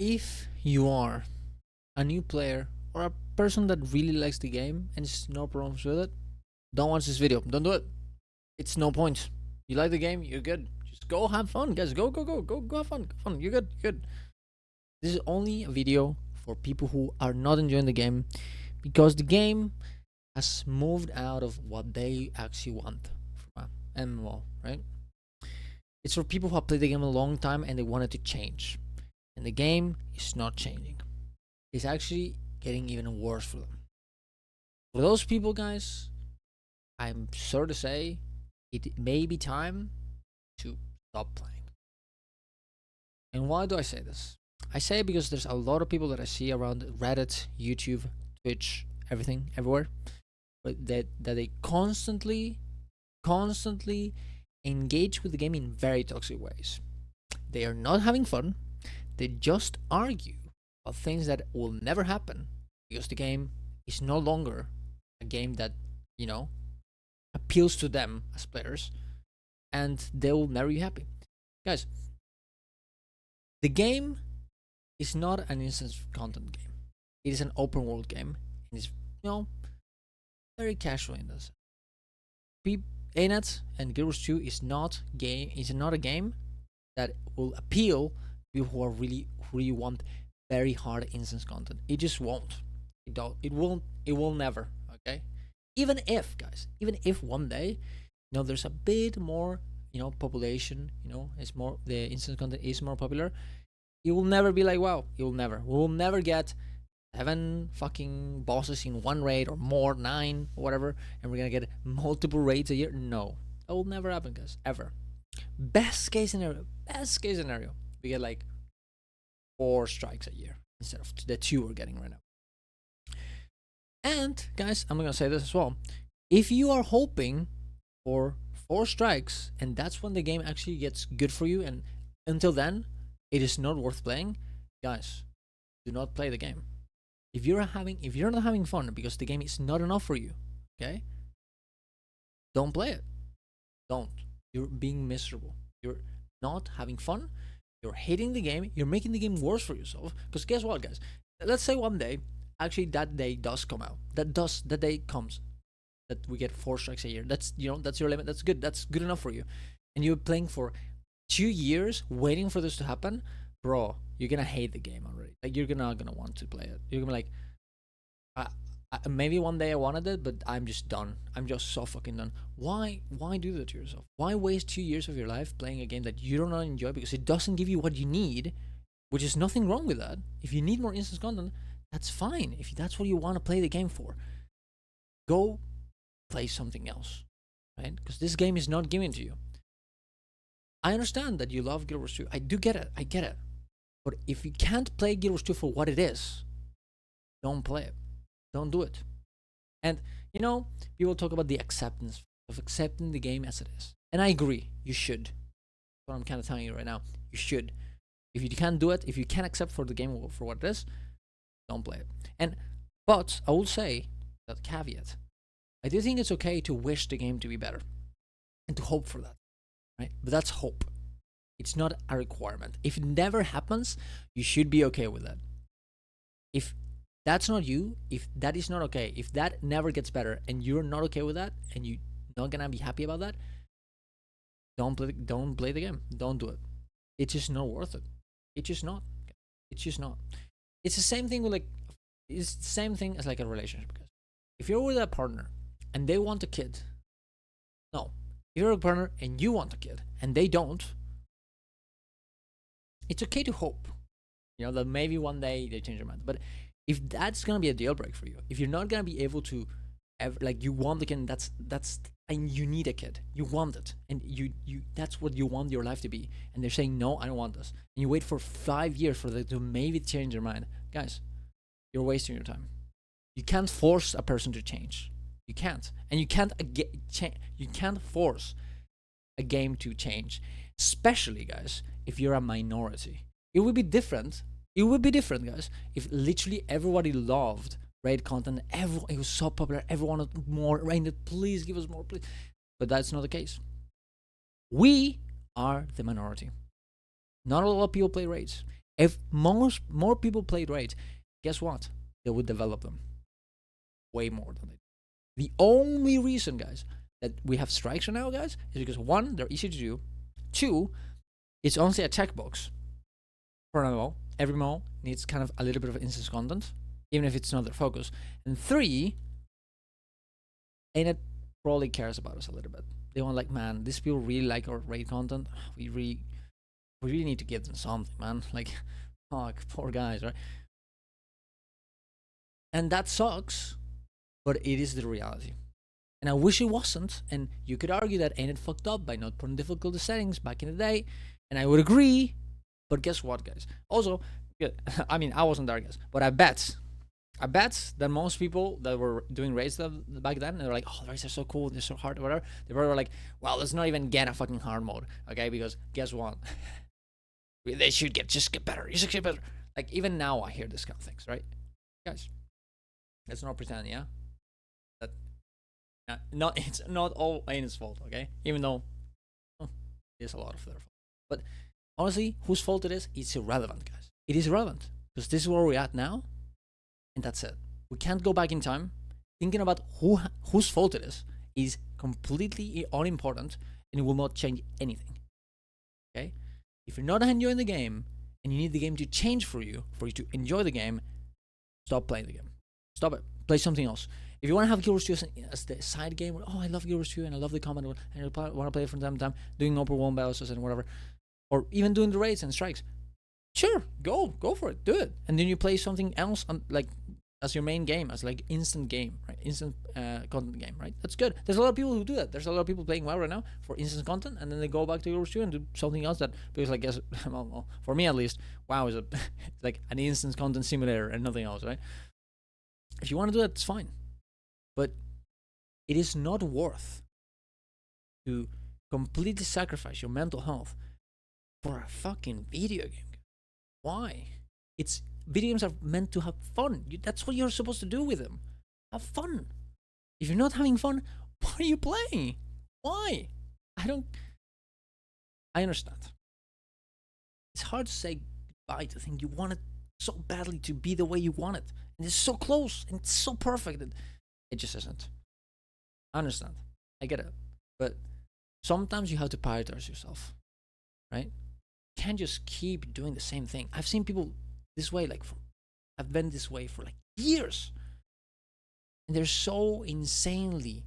If you are a new player or a person that really likes the game and there's no problems with it, don't watch this video. Don't do it. It's no point. You like the game, you're good. Just go have fun, guys. Go have fun. Go fun. You're good. You're good. This is only a video for people who are not enjoying the game because the game has moved out of what they actually want from an MMO, right? It's for people who have played the game a long time and they want it to change. And the game is not changing. It's actually getting even worse for them. For those people, guys, I'm sorry to say, it may be time to stop playing. And why do I say this? I say it because there's a lot of people that I see around Reddit, YouTube, Twitch, everything, everywhere, but that they constantly engage with the game in very toxic ways. They are not having fun. They just argue about things that will never happen because the game is no longer a game that, you know, appeals to them as players, and they will never be happy. Guys, the game is not an instant content game. It is an open world game, and it's, very casual in this. ANET and Guild Wars 2 is not a game that will appeal to people who are really want very hard instance content. It just won't. It will never. Okay. Even if, guys, one day, there's a bit more, population, it's more, the instance content is more popular. It will never be like, wow. It will never. We will never get 7 fucking bosses in one raid or more, 9 or whatever, and we're gonna get multiple raids a year. No, that will never happen, guys, ever. Best case scenario, we get like 4 strikes a year instead of the 2 we're getting right now. And guys, I'm gonna say this as well. If you are hoping for 4 strikes and that's when the game actually gets good for you, and until then it is not worth playing, guys, do not play the game. If you're not having fun because the game is not enough for you, okay, don't play it. Don't. You're being miserable. You're not having fun. You're hating the game. You're making the game worse for yourself. Because guess what, guys? Let's say one day, actually that day does come out. That day comes, that we get 4 strikes a year. That's that's your limit. That's good. That's good enough for you. And you're playing for 2 years waiting for this to happen, bro. You're gonna hate the game already. Like, you're not gonna want to play it. You're gonna be like, maybe one day I wanted it, but I'm just done. I'm just so fucking done. Why do that to yourself? Why waste 2 years of your life playing a game that you don't enjoy because it doesn't give you what you need, which is nothing wrong with that. If you need more instance content, that's fine. If that's what you want to play the game for, go play something else, right? Because this game is not given to you. I understand that you love Guild Wars 2. I do get it. I get it. But if you can't play Guild Wars 2 for what it is, don't play it. Don't do it. And, people talk about the acceptance of accepting the game as it is. And I agree. You should. That's what I'm kind of telling you right now. You should. If you can't do it, if you can't accept for the game for what it is, don't play it. But I will say that caveat. I do think it's okay to wish the game to be better and to hope for that, right? But that's hope. It's not a requirement. If it never happens, you should be okay with that. If that's not you, if that is not okay, if that never gets better and you're not okay with that and you're not gonna be happy about that, don't play the game. Don't do it. It's just not worth it. It's just not. It's just not. It's the same thing with it's the same thing as like a relationship, guys. If you're with a partner and they want a kid, no. If you're a partner and you want a kid and they don't, it's okay to hope, that maybe one day they change their mind. But if that's gonna be a deal break for you, if you're not gonna be able to, you want the kid, and you need a kid, you want it, and you that's what you want your life to be, and they're saying no, I don't want this, and you wait for 5 years for them to maybe change their mind, guys, you're wasting your time. You can't force a person to change. You can't, and you can't force a game to change, especially, guys, if you're a minority. It would be different. It would be different, guys, if literally everybody loved raid content. It was so popular. Everyone wanted more raid. Please give us more, please. But that's not the case. We are the minority. Not a lot of people play raids. If more people played raids, guess what? They would develop them way more than they do. The only reason, guys, that we have strikes right now, guys, is because one, they're easy to do. Two, it's honestly a checkbox for an MMO. Every MMO needs kind of a little bit of instance content, even if it's not their focus. And three, it probably cares about us a little bit. They want like, man, these people really like our raid content. We really need to give them something, man. Like, fuck, poor guys, right? And that sucks, but it is the reality. And I wish it wasn't. And you could argue that ain't it fucked up by not putting difficulty settings back in the day. And I would agree. But guess what, guys? Also, I mean, I wasn't there, guys. But I bet that most people that were doing raids back then, they're like, oh, the raids are so cool, they're so hard, or whatever. They were like, well, let's not even get a fucking hard mode, okay? Because guess what? They should just get better. You should get better. Like, even now, I hear this kind of things, right? Guys, let's not pretend, yeah? That it's not all Ain's fault, okay? Even though there's a lot of their fault. But honestly, whose fault it is, it's irrelevant, guys. It is irrelevant because this is where we're at now, and that's it. We can't go back in time. Thinking about whose fault it is completely unimportant, and it will not change anything. Okay? If you're not enjoying the game and you need the game to change for you to enjoy the game, stop playing the game. Stop it. Play something else. If you want to have Guild Wars 2 as the side game, oh, I love Guild Wars 2 and I love the combat, and I want to play it from time to time, doing upper one battles and whatever, or even doing the raids and strikes, sure, go for it, do it. And then you play something else like as your main game, as like instant game, right? Instant content game, right? That's good. There's a lot of people who do that. There's a lot of people playing WoW right now for instant content, and then they go back to Guild Wars 2 and do something else that, because I guess, well, for me at least, WoW is like an instant content simulator and nothing else, right? If you want to do that, it's fine. But it is not worth to completely sacrifice your mental health for a fucking video game. Why? Video games are meant to have fun. That's what you're supposed to do with them. Have fun. If you're not having fun, why are you playing? Why? I understand. It's hard to say goodbye to things you want it so badly to be the way you want it. And it's so close and it's so perfect and it just isn't. I understand. I get it. But sometimes you have to prioritize yourself. Right? You can't just keep doing the same thing. I've seen people this way, I've been this way for like years. And they're so insanely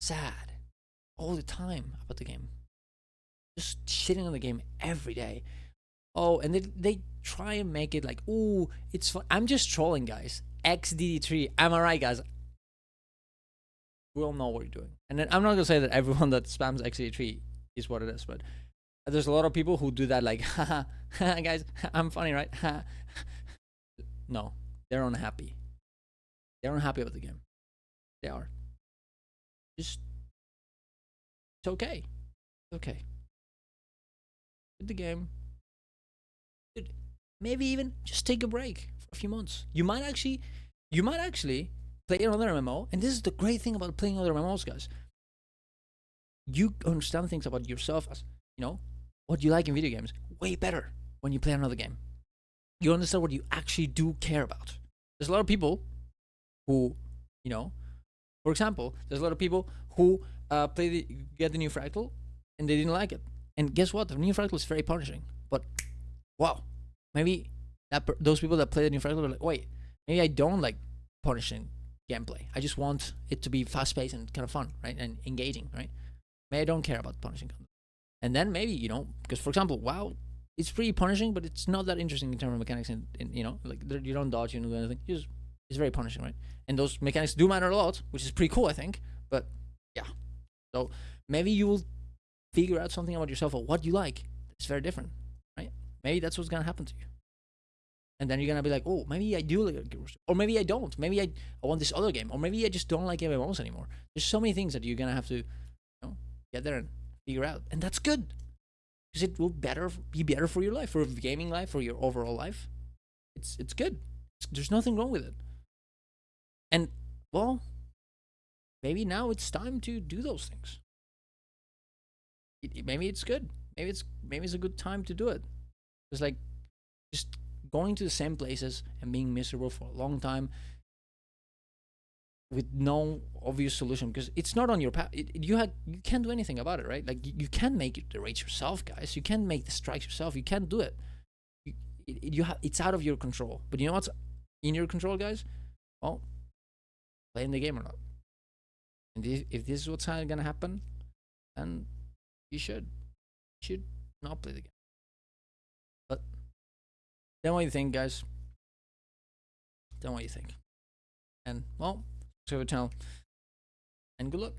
sad all the time about the game. Just shitting on the game every day. Oh, and they try and make it like, ooh, it's fun. I'm just trolling, guys. XDD3. Am I right, guys? We all know what you're doing. And then I'm not gonna say that everyone that spams XDD3 is what it is, but there's a lot of people who do that like, haha, guys, I'm funny, right? No, they're unhappy. They're unhappy with the game. They are. Just, it's okay. It's okay. With the game. Dude, maybe even just take a break for a few months. You might actually play another MMO, and this is the great thing about playing other MMOs, guys. You understand things about yourself as, what you like in video games way better when you play another game. You understand what you actually do care about. There's a lot of people who, for example, there's a lot of people who get the new Fractal and they didn't like it. And guess what? The new Fractal is very punishing. But wow, maybe those people that play the new Fractal are like, wait, maybe I don't like punishing gameplay. I just want it to be fast-paced and kind of fun, right? And engaging, right? Maybe I don't care about punishing content. And then maybe, because for example, WoW, it's pretty punishing, but it's not that interesting in terms of mechanics. And like you don't dodge, you don't do anything. It's very punishing, right? And those mechanics do matter a lot, which is pretty cool, I think. But yeah, so maybe you will figure out something about yourself or what you like. It's very different, right? Maybe that's what's gonna happen to you. And then you're gonna be like, oh, maybe I do like it, or maybe I don't. Maybe I want this other game, or maybe I just don't like MMOs anymore. There's so many things that you're gonna have to, get there and figure out, and that's good because it will be better for your life, for your gaming life, for your overall life. It's good. There's nothing wrong with it. And well, maybe now it's time to do those things. Maybe it's good. Maybe it's a good time to do it. It's like just going to the same places and being miserable for a long time with no obvious solution, because it's not on your path. You can't do anything about it, right? Like you can't make the rates yourself, guys. You can't make the strikes yourself. You can't do it. It's out of your control. But you know what's in your control, guys? Well, playing the game or not. And if this is what's gonna happen, then you should not play the game. But then what do you think, guys? Then what do you think? And well, subscribe to the channel, and good luck.